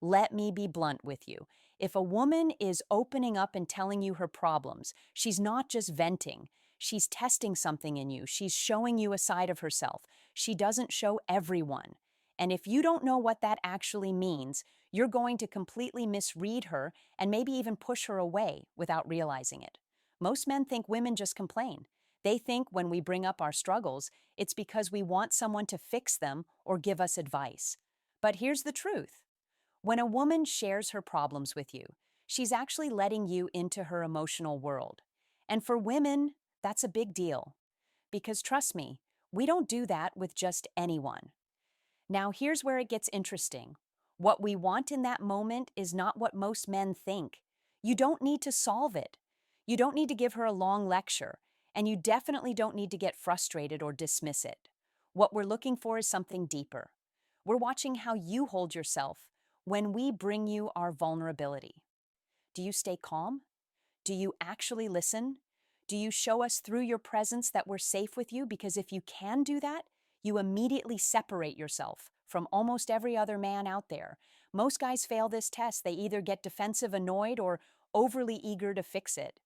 Let me be blunt with you. If a woman is opening up and telling you her problems, she's not just venting. She's testing something in you. She's showing you a side of herself. She doesn't show everyone. And if you don't know what that actually means, you're going to completely misread her and maybe even push her away without realizing it. Most men think women just complain. They think when we bring up our struggles, it's because we want someone to fix them or give us advice. But here's the truth. When a woman shares her problems with you, she's actually letting you into her emotional world. And for women, that's a big deal. Because trust me, we don't do that with just anyone. Now, here's where it gets interesting. What we want in that moment is not what most men think. You don't need to solve it. You don't need to give her a long lecture, and you definitely don't need to get frustrated or dismiss it. What we're looking for is something deeper. We're watching how you hold yourself when we bring you our vulnerability. Do you stay calm? Do you actually listen? Do you show us through your presence that we're safe with you? Because if you can do that, you immediately separate yourself from almost every other man out there. Most guys fail this test. They either get defensive, annoyed, or overly eager to fix it.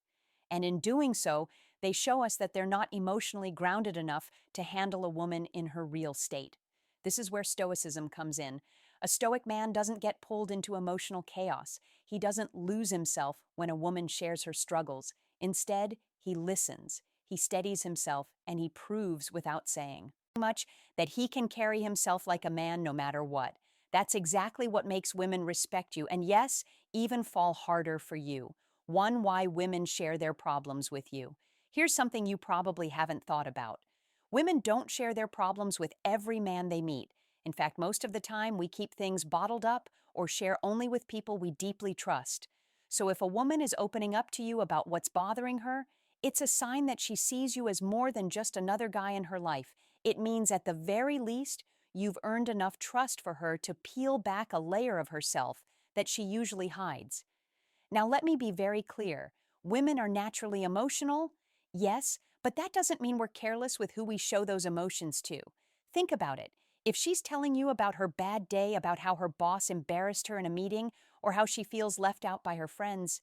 And in doing so, they show us that they're not emotionally grounded enough to handle a woman in her real state. This is where Stoicism comes in. A Stoic man doesn't get pulled into emotional chaos. He doesn't lose himself when a woman shares her struggles. Instead, he listens, he steadies himself, and he proves without saying much that he can carry himself like a man no matter what. That's exactly what makes women respect you, and yes, even fall harder for you. One, why women share their problems with you. Here's something you probably haven't thought about. Women don't share their problems with every man they meet. In fact, most of the time, we keep things bottled up or share only with people we deeply trust. So if a woman is opening up to you about what's bothering her, it's a sign that she sees you as more than just another guy in her life. It means at the very least, you've earned enough trust for her to peel back a layer of herself that she usually hides. Now, let me be very clear. Women are naturally emotional, yes, but that doesn't mean we're careless with who we show those emotions to. Think about it. If she's telling you about her bad day, about how her boss embarrassed her in a meeting, or how she feels left out by her friends,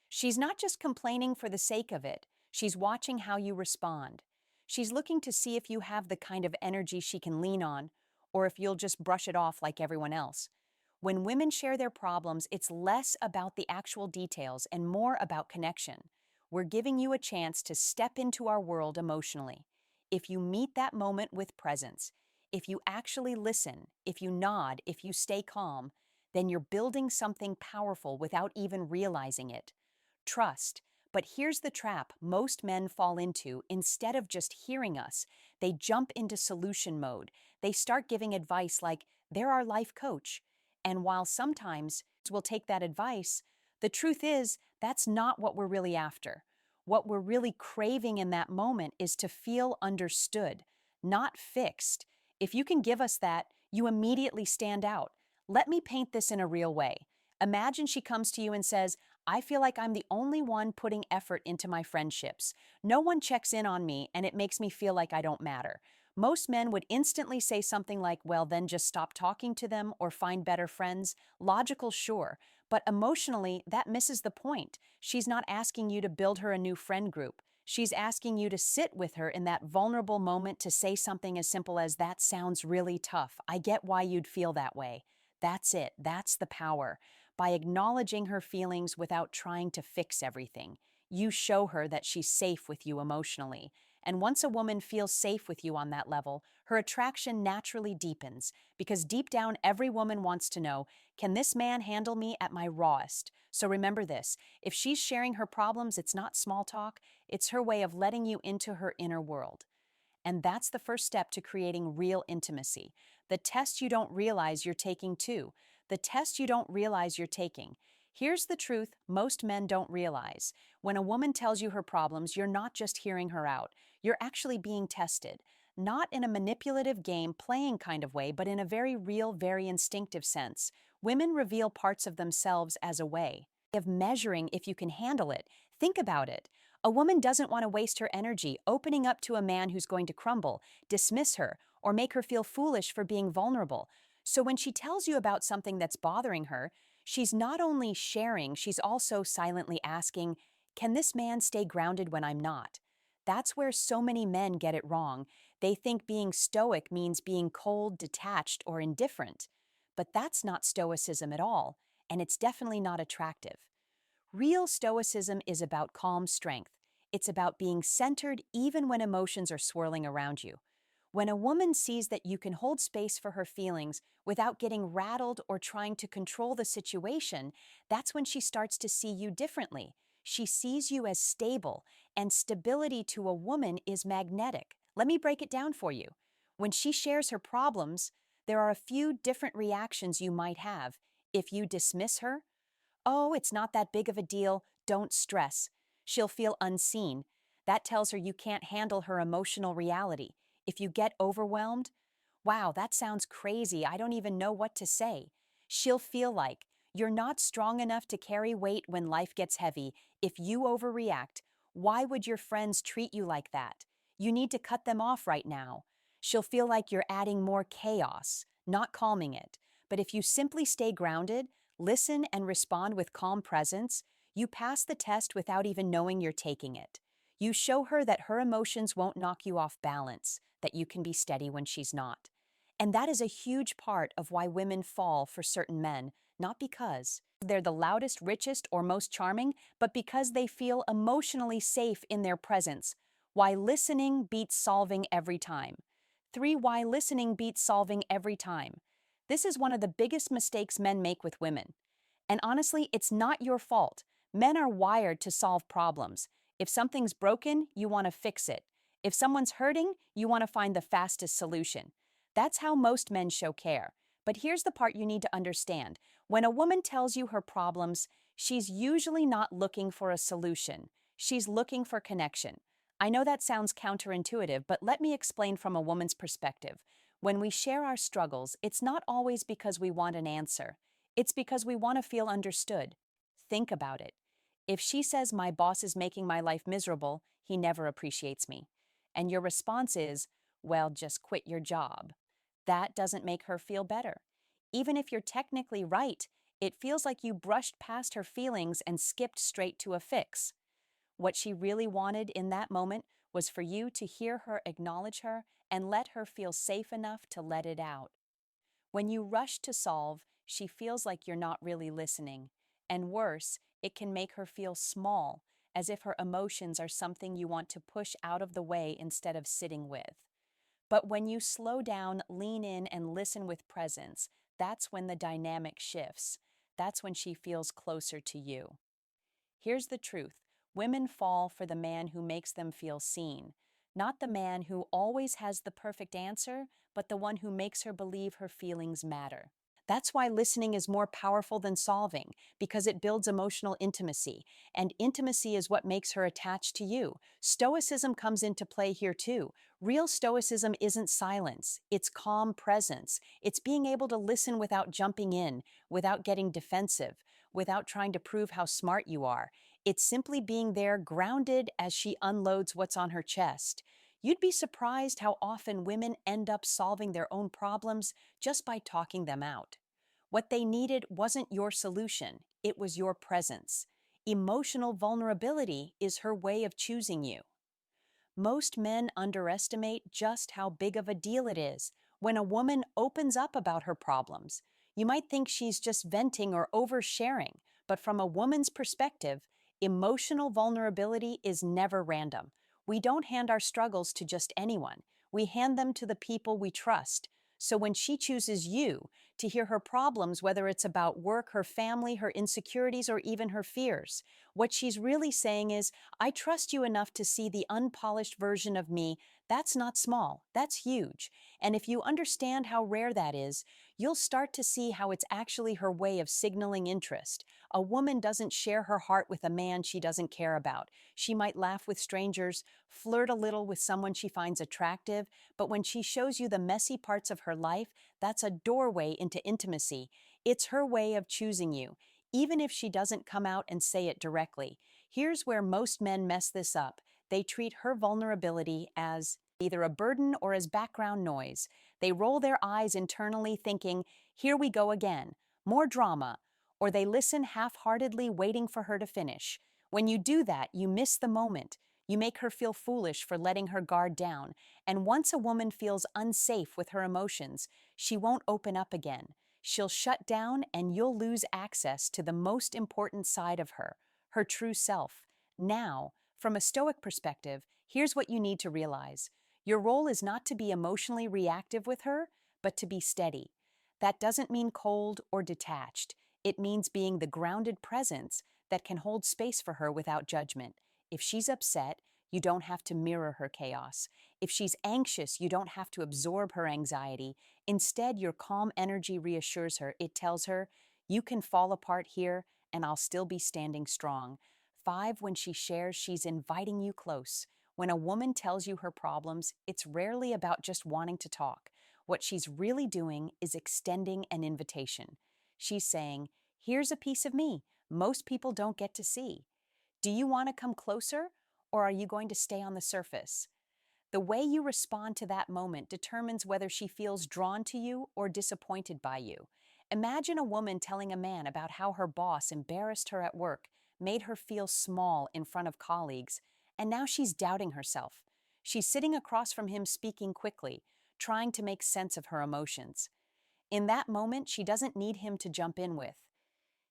she's not just complaining for the sake of it. She's watching how you respond. She's looking to see if you have the kind of energy she can lean on, or if you'll just brush it off like everyone else. When women share their problems, it's less about the actual details and more about connection. We're giving you a chance to step into our world emotionally. If you meet that moment with presence, if you actually listen, if you nod, if you stay calm, then you're building something powerful without even realizing it. Trust. But here's the trap most men fall into. Instead of just hearing us, they jump into solution mode. They start giving advice like, they're our life coach. And while sometimes we'll take that advice, the truth is that's not what we're really after. What we're really craving in that moment is to feel understood, not fixed. If you can give us that, you immediately stand out. Let me paint this in a real way. Imagine she comes to you and says, I feel like I'm the only one putting effort into my friendships. No one checks in on me, and it makes me feel like I don't matter. Most men would instantly say something like, well, then just stop talking to them or find better friends. Logical, sure, but emotionally, that misses the point. She's not asking you to build her a new friend group. She's asking you to sit with her in that vulnerable moment to say something as simple as, that sounds really tough. I get why you'd feel that way. That's it. That's the power. By acknowledging her feelings without trying to fix everything, you show her that she's safe with you emotionally. And once a woman feels safe with you on that level, her attraction naturally deepens, because deep down, every woman wants to know, can this man handle me at my rawest? So remember this, if she's sharing her problems, it's not small talk, it's her way of letting you into her inner world. And that's the first step to creating real intimacy. The test you don't realize you're taking too. The test you don't realize you're taking. Here's the truth most men don't realize. When a woman tells you her problems, you're not just hearing her out. You're actually being tested. Not in a manipulative game playing kind of way, but in a very real, very instinctive sense. Women reveal parts of themselves as a way of measuring if you can handle it. Think about it. A woman doesn't want to waste her energy opening up to a man who's going to crumble, dismiss her, or make her feel foolish for being vulnerable. So when she tells you about something that's bothering her, she's not only sharing, she's also silently asking, can this man stay grounded when I'm not? That's where so many men get it wrong. They think being stoic means being cold, detached, or indifferent. But that's not stoicism at all, and it's definitely not attractive. Real stoicism is about calm strength. It's about being centered even when emotions are swirling around you. When a woman sees that you can hold space for her feelings without getting rattled or trying to control the situation, that's when she starts to see you differently. She sees you as stable, and stability to a woman is magnetic. Let me break it down for you. When she shares her problems, there are a few different reactions you might have. If you dismiss her, oh, it's not that big of a deal, don't stress. She'll feel unseen. That tells her you can't handle her emotional reality. If you get overwhelmed, wow, that sounds crazy, I don't even know what to say. She'll feel like you're not strong enough to carry weight when life gets heavy. If you overreact, why would your friends treat you like that? You need to cut them off right now. She'll feel like you're adding more chaos, not calming it. But if you simply stay grounded, listen and respond with calm presence, you pass the test without even knowing you're taking it. You show her that her emotions won't knock you off balance, that you can be steady when she's not. And that is a huge part of why women fall for certain men, not because they're the loudest, richest, or most charming, but because they feel emotionally safe in their presence. Why listening beats solving every time. 3. Why listening beats solving every time. This is one of the biggest mistakes men make with women. And honestly, it's not your fault. Men are wired to solve problems. If something's broken, you want to fix it. If someone's hurting, you want to find the fastest solution. That's how most men show care. But here's the part you need to understand. When a woman tells you her problems, she's usually not looking for a solution. She's looking for connection. I know that sounds counterintuitive, but let me explain from a woman's perspective. When we share our struggles, it's not always because we want an answer. It's because we want to feel understood. Think about it. If she says, my boss is making my life miserable, he never appreciates me. And your response is, well, just quit your job. That doesn't make her feel better. Even if you're technically right, it feels like you brushed past her feelings and skipped straight to a fix. What she really wanted in that moment was for you to hear her, acknowledge her, and let her feel safe enough to let it out. When you rush to solve, she feels like you're not really listening. And worse, it can make her feel small, as if her emotions are something you want to push out of the way instead of sitting with. But when you slow down, lean in, and listen with presence, that's when the dynamic shifts. That's when she feels closer to you. Here's the truth. Women fall for the man who makes them feel seen, not the man who always has the perfect answer, but the one who makes her believe her feelings matter. That's why listening is more powerful than solving, because it builds emotional intimacy, and intimacy is what makes her attached to you. Stoicism comes into play here too. Real stoicism isn't silence, it's calm presence. It's being able to listen without jumping in, without getting defensive, without trying to prove how smart you are. It's simply being there, grounded as she unloads what's on her chest. You'd be surprised how often women end up solving their own problems just by talking them out. What they needed wasn't your solution, it was your presence. Emotional vulnerability is her way of choosing you. Most men underestimate just how big of a deal it is when a woman opens up about her problems. You might think she's just venting or oversharing, but from a woman's perspective, emotional vulnerability is never random. We don't hand our struggles to just anyone. We hand them to the people we trust. So when she chooses you to hear her problems, whether it's about work, her family, her insecurities, or even her fears, what she's really saying is, I trust you enough to see the unpolished version of me. That's not small, that's huge. And if you understand how rare that is, you'll start to see how it's actually her way of signaling interest. A woman doesn't share her heart with a man she doesn't care about. She might laugh with strangers, flirt a little with someone she finds attractive, but when she shows you the messy parts of her life, that's a doorway into intimacy. It's her way of choosing you, even if she doesn't come out and say it directly. Here's where most men mess this up. They treat her vulnerability as either a burden or as background noise. They roll their eyes internally, thinking, here we go again, more drama, or they listen half-heartedly, waiting for her to finish. When you do that, you miss the moment. You make her feel foolish for letting her guard down, and once a woman feels unsafe with her emotions, she won't open up again. She'll shut down, and you'll lose access to the most important side of her, her true self. Now, from a Stoic perspective, here's what you need to realize. Your role is not to be emotionally reactive with her, but to be steady. That doesn't mean cold or detached. It means being the grounded presence that can hold space for her without judgment. If she's upset, you don't have to mirror her chaos. If she's anxious, you don't have to absorb her anxiety. Instead, your calm energy reassures her. It tells her, you can fall apart here, and I'll still be standing strong. 5, when she shares, she's inviting you close. When a woman tells you her problems, it's rarely about just wanting to talk. What she's really doing is extending an invitation. She's saying, here's a piece of me most people don't get to see. Do you want to come closer, or are you going to stay on the surface? The way you respond to that moment determines whether she feels drawn to you or disappointed by you. Imagine a woman telling a man about how her boss embarrassed her at work, made her feel small in front of colleagues, and now she's doubting herself. She's sitting across from him, speaking quickly, trying to make sense of her emotions. In that moment, she doesn't need him to jump in with,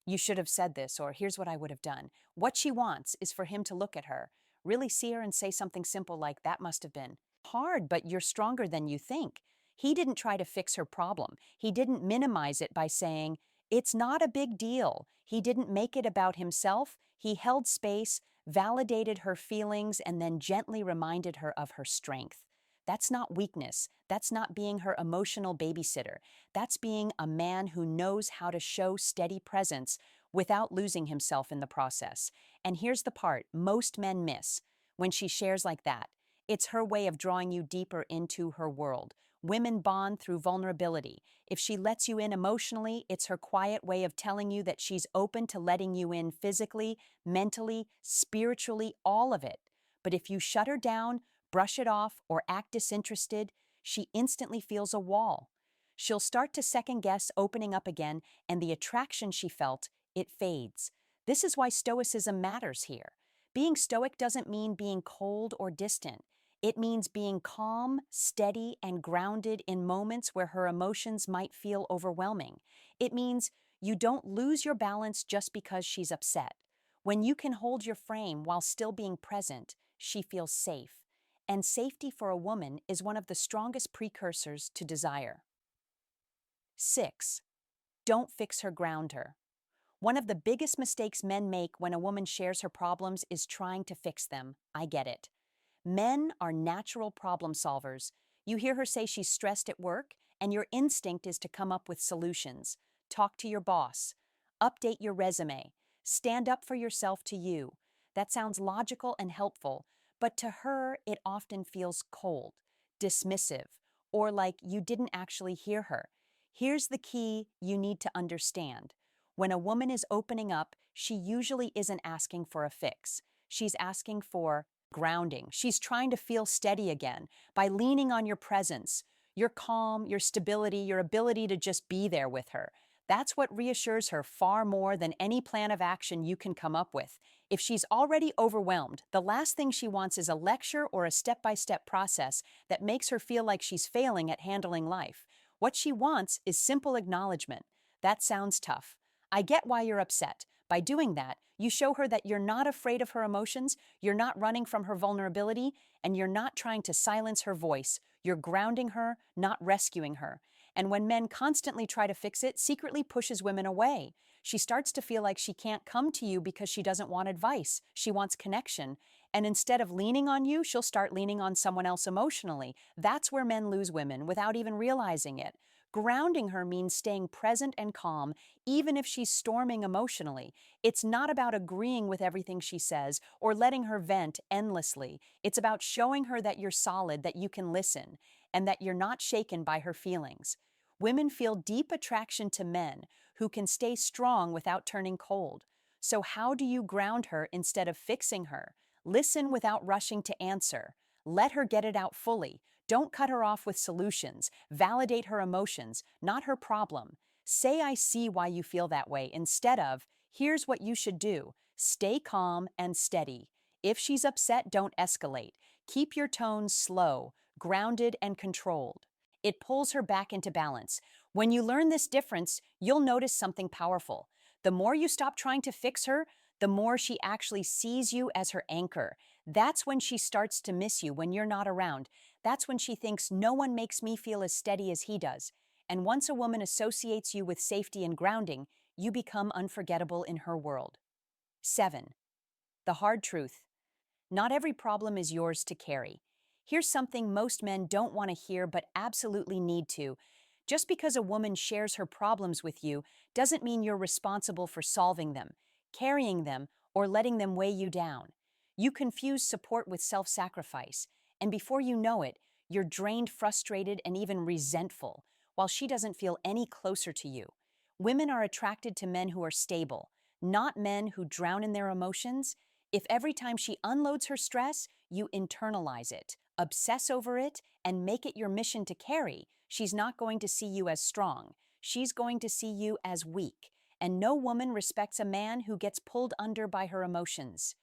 you should have said this, or here's what I would have done. What she wants is for him to look at her, really see her, and say something simple like, that must have been hard, but you're stronger than you think. He didn't try to fix her problem. He didn't minimize it by saying, it's not a big deal. He didn't make it about himself. He held space, validated her feelings, and then gently reminded her of her strength. That's not weakness. That's not being her emotional babysitter. That's being a man who knows how to show steady presence without losing himself in the process. And here's the part most men miss when she shares like that. It's her way of drawing you deeper into her world. Women bond through vulnerability. If she lets you in emotionally, it's her quiet way of telling you that she's open to letting you in physically, mentally, spiritually, all of it. But if you shut her down, brush it off, or act disinterested, she instantly feels a wall. She'll start to second guess opening up again, and the attraction she felt, it fades. This is why Stoicism matters here. Being Stoic doesn't mean being cold or distant. It means being calm, steady, and grounded in moments where her emotions might feel overwhelming. It means you don't lose your balance just because she's upset. When you can hold your frame while still being present, she feels safe. And safety for a woman is one of the strongest precursors to desire. 6. Don't fix her, ground her. One of the biggest mistakes men make when a woman shares her problems is trying to fix them. I get it. Men are natural problem solvers. You hear her say she's stressed at work, and your instinct is to come up with solutions. Talk to your boss. Update your resume. Stand up for yourself to you. That sounds logical and helpful, but to her, it often feels cold, dismissive, or like you didn't actually hear her. Here's the key you need to understand. When a woman is opening up, she usually isn't asking for a fix. She's asking for grounding. She's trying to feel steady again by leaning on your presence, your calm, your stability, your ability to just be there with her. That's what reassures her far more than any plan of action you can come up with. If she's already overwhelmed, the last thing she wants is a lecture or a step-by-step process that makes her feel like she's failing at handling life. What she wants is simple acknowledgement. That sounds tough. I get why you're upset. By doing that, you show her that you're not afraid of her emotions, you're not running from her vulnerability, and you're not trying to silence her voice. You're grounding her, not rescuing her. And when men constantly try to fix it, secretly pushes women away. She starts to feel like she can't come to you because she doesn't want advice. She wants connection. And instead of leaning on you, she'll start leaning on someone else emotionally. That's where men lose women without even realizing it. Grounding her means staying present and calm, even if she's storming emotionally. It's not about agreeing with everything she says or letting her vent endlessly. It's about showing her that you're solid, that you can listen, and that you're not shaken by her feelings. Women feel deep attraction to men who can stay strong without turning cold. So how do you ground her instead of fixing her? Listen without rushing to answer. Let her get it out fully. Don't cut her off with solutions. Validate her emotions, not her problem. Say, I see why you feel that way, instead of, here's what you should do. Stay calm and steady. If she's upset, don't escalate. Keep your tone slow, grounded, and controlled. It pulls her back into balance. When you learn this difference, you'll notice something powerful. The more you stop trying to fix her, the more she actually sees you as her anchor. That's when she starts to miss you when you're not around. That's when she thinks, no one makes me feel as steady as he does. And once a woman associates you with safety and grounding, you become unforgettable in her world. 7. The hard truth. Not every problem is yours to carry. Here's something most men don't want to hear but absolutely need to. Just because a woman shares her problems with you doesn't mean you're responsible for solving them, carrying them, or letting them weigh you down. You confuse support with self-sacrifice, and before you know it, you're drained, frustrated, and even resentful, while she doesn't feel any closer to you. Women are attracted to men who are stable, not men who drown in their emotions. If every time she unloads her stress, you internalize it, obsess over it, and make it your mission to carry, she's not going to see you as strong. She's going to see you as weak. And no woman respects a man who gets pulled under by her emotions.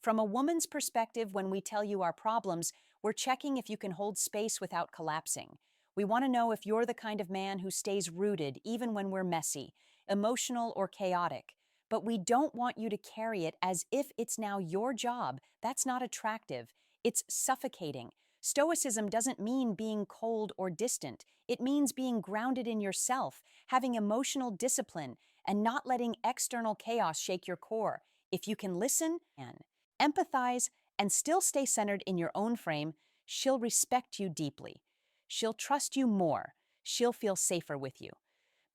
From a woman's perspective, when we tell you our problems, we're checking if you can hold space without collapsing. We want to know if you're the kind of man who stays rooted even when we're messy, emotional, or chaotic. But we don't want you to carry it as if it's now your job. That's not attractive. It's suffocating. Stoicism doesn't mean being cold or distant. It means being grounded in yourself, having emotional discipline, and not letting external chaos shake your core. If you can listen and empathize and still stay centered in your own frame, she'll respect you deeply. She'll trust you more. She'll feel safer with you.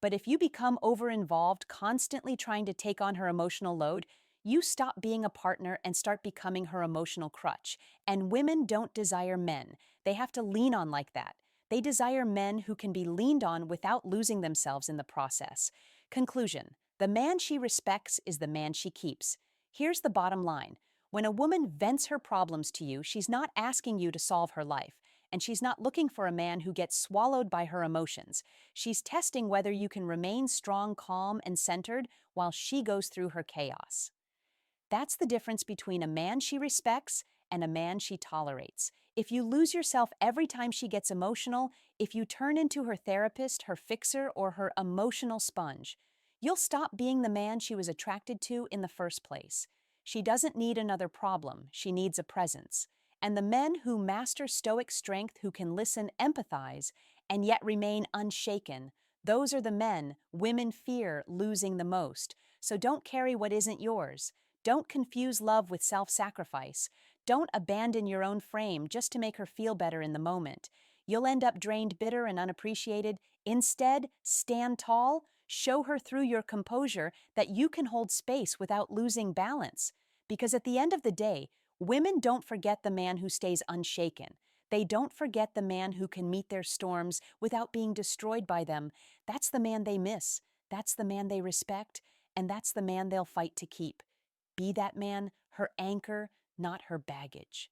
But if you become over-involved, constantly trying to take on her emotional load, you stop being a partner and start becoming her emotional crutch. And women don't desire men they have to lean on like that. They desire men who can be leaned on without losing themselves in the process. Conclusion: the man she respects is the man she keeps. Here's the bottom line. When a woman vents her problems to you, she's not asking you to solve her life, and she's not looking for a man who gets swallowed by her emotions. She's testing whether you can remain strong, calm, and centered while she goes through her chaos. That's the difference between a man she respects and a man she tolerates. If you lose yourself every time she gets emotional, if you turn into her therapist, her fixer, or her emotional sponge, you'll stop being the man she was attracted to in the first place. She doesn't need another problem, she needs a presence. And the men who master stoic strength, who can listen, empathize, and yet remain unshaken, those are the men women fear losing the most. So don't carry what isn't yours. Don't confuse love with self-sacrifice. Don't abandon your own frame just to make her feel better in the moment. You'll end up drained, bitter, and unappreciated. Instead, stand tall. Show her through your composure that you can hold space without losing balance. Because at the end of the day, women don't forget the man who stays unshaken. They don't forget the man who can meet their storms without being destroyed by them. That's the man they miss. That's the man they respect. And that's the man they'll fight to keep. Be that man, her anchor, not her baggage.